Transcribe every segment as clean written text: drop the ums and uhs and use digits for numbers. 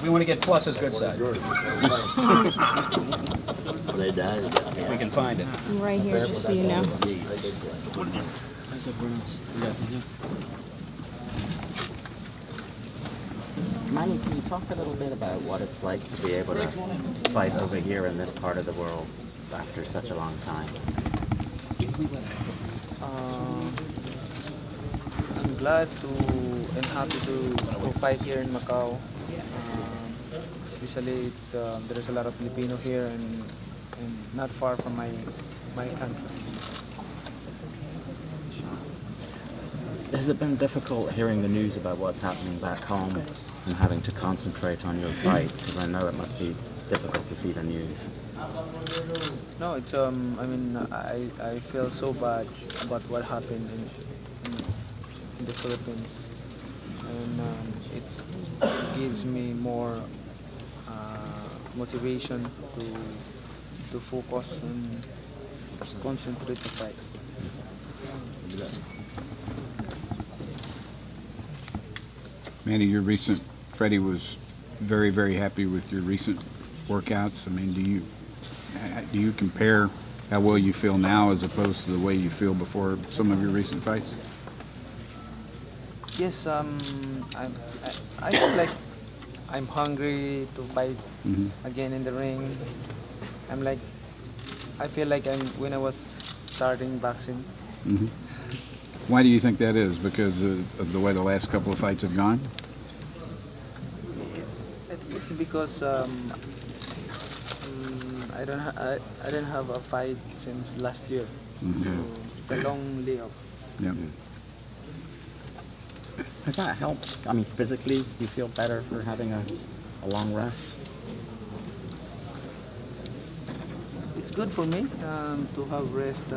We want to get Plus's good side. If we can find it. I'm right here, just so you know. Manny, can you talk a little bit about what it's like to be able to fight over here in this part of the world after such a long time? I'm glad to and happy to fight here in Macau. Especially there's a lot of Filipino here and not far from my country. Has it been difficult hearing the news about what's happening back home and having to concentrate on your fight? Because I know it must be difficult to see the news. No, it's I mean I feel so bad about what happened in the Philippines, and it gives me more motivation to focus and concentrate to fight. Manny, Freddie was very, very happy with your recent workouts. I mean, do you compare how well you feel now as opposed to the way you feel before some of your recent fights? Yes, I feel like I'm hungry to fight again in the ring. I feel like when I was starting boxing. Mm-hmm. Why do you think that is? Because of the way the last couple of fights have gone? It's because I didn't have a fight since last year. So it's a long layoff. Yeah. Has that helped? I mean, physically, you feel better for having a long rest? It's good for me to have rest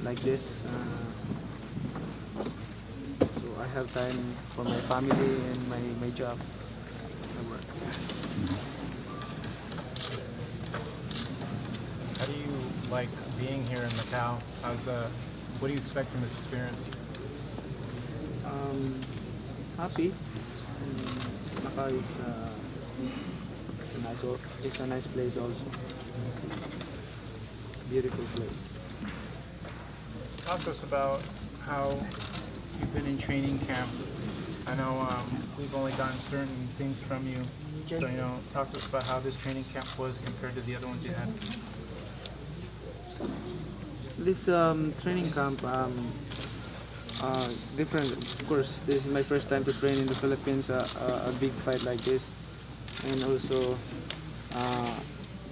like this. So I have time for my family and my job. My work. How do you like being here in Macau? What do you expect from this experience? Happy. Macau is it's a nice place also. Beautiful place. Talk to us about how you've been in training camp. I know we've only gotten certain things from you. So, talk to us about how this training camp was compared to the other ones you had. This training camp, different. Of course, this is my first time to train in the Philippines, a big fight like this, and also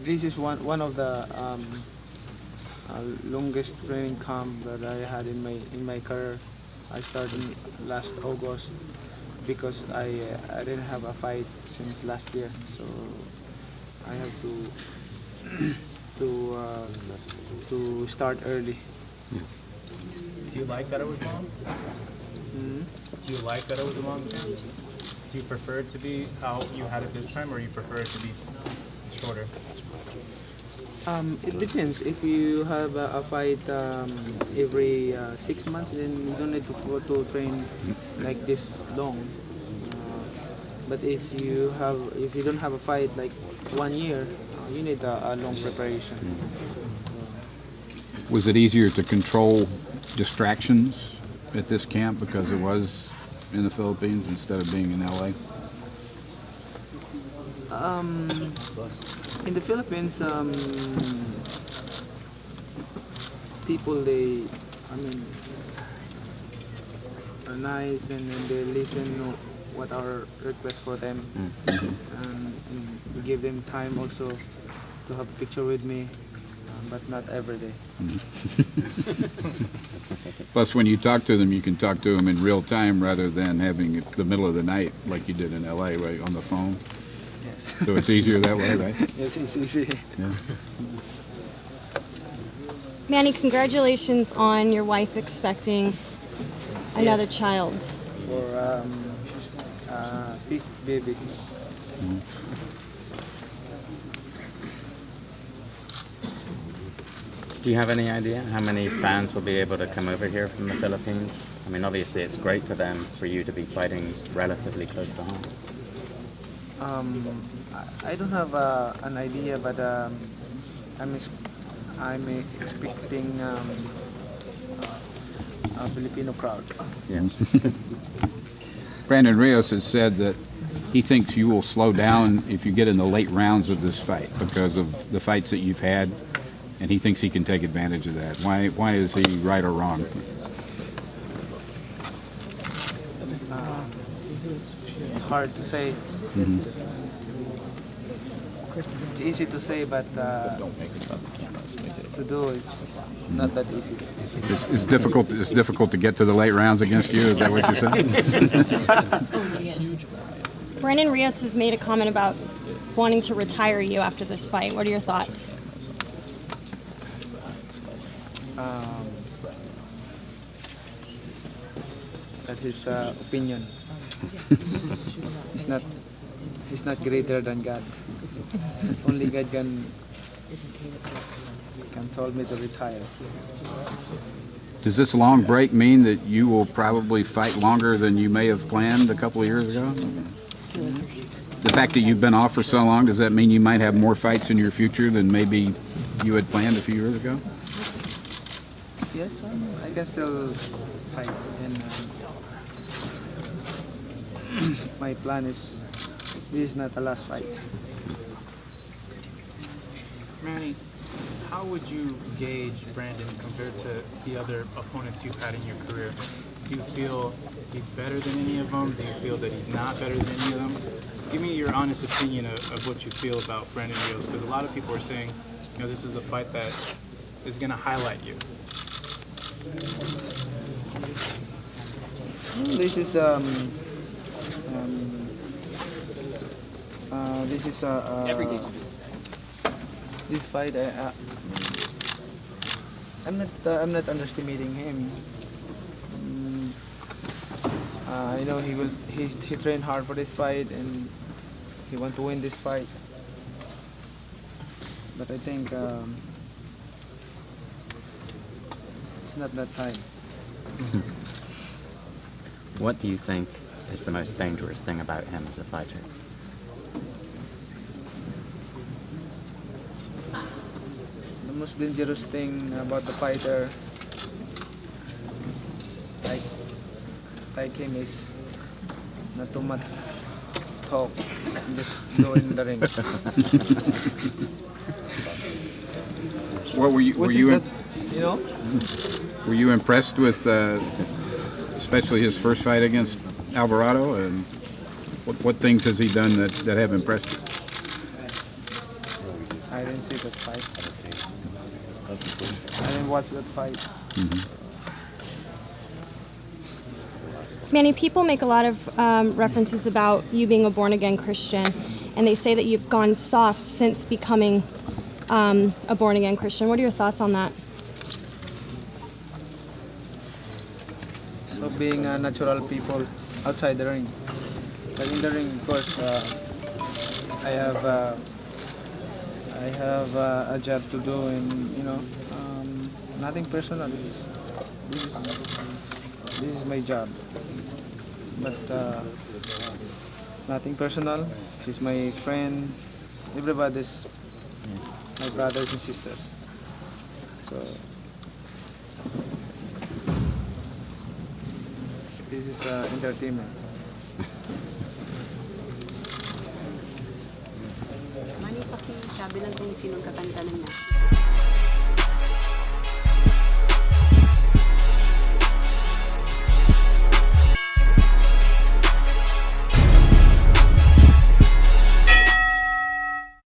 this is one of the longest training camp that I had in my career. I started last August because I didn't have a fight since last year, so I have to start early. Do you like that it was long? Do you like that it was a long camp? Do you prefer it to be how you had it this time, or you prefer it to be shorter? It depends. If you have a fight every 6 months, then you don't need to go to train like this long. But if you don't have a fight like 1 year, you need a long preparation. Was it easier to control distractions at this camp because it was in the Philippines instead of being in LA? In the Philippines, people are nice and they listen to what our request for them, and we give them time also to have a picture with me, but not every day. Plus, when you talk to them, you can talk to them in real time rather than having it the middle of the night like you did in LA, right, on the phone. Yes. So it's easier that way, right? Yes, it's easy. Yeah. Manny, congratulations on your wife expecting another Yes. child. For fifth baby. Do you have any idea how many fans will be able to come over here from the Philippines? I mean, obviously it's great for them, for you to be fighting relatively close to home. I don't have an idea, but I'm ex- I'm expecting a Filipino crowd. Yeah. Brandon Rios has said that he thinks you will slow down if you get in the late rounds of this fight because of the fights that you've had, and he thinks he can take advantage of that. Why is he right or wrong? It's hard to say. It's easy to say, but to do is not that easy. It's difficult. It's difficult to get to the late rounds against you. Is that what you're saying? Brandon Rios has made a comment about wanting to retire you after this fight. What are your thoughts? That his opinion. He's not greater than God. Only God can tell me to retire. Does this long break mean that you will probably fight longer than you may have planned a couple of years ago? The fact that you've been off for so long, does that mean you might have more fights in your future than maybe you had planned a few years ago? Yes, I can still fight, and my plan is this is not the last fight. Manny, how would you gauge Brandon compared to the other opponents you've had in your career? Do you feel he's better than any of them? Do you feel that he's not better than any of them? Give me your honest opinion of what you feel about Brandon Rios, because a lot of people are saying, you know, this is a fight that is going to highlight you. This is this fight. I'm not underestimating him. I know he trained hard for this fight and he want to win this fight. But I think it's not that time. What do you think is the most dangerous thing about him as a fighter? The most dangerous thing about the fighter, like him, is not too much talk, just go in the ring. What were you? Which is that, you know? Were you impressed with, especially his first fight against Alvarado? And what things has he done that have impressed you? I didn't see that fight. I didn't watch that fight. Manny, people make a lot of references about you being a born-again Christian, and they say that you've gone soft since becoming a born-again Christian. What are your thoughts on that? So being a natural people outside the ring, but in the ring, of course, I have a job to do, and you know, nothing personal. This is my job, but nothing personal. He's my friend. Everybody's my brothers and sisters. So this is entertainment. Manny Pacquiao, sabi lang kung sinong kakantanan niya.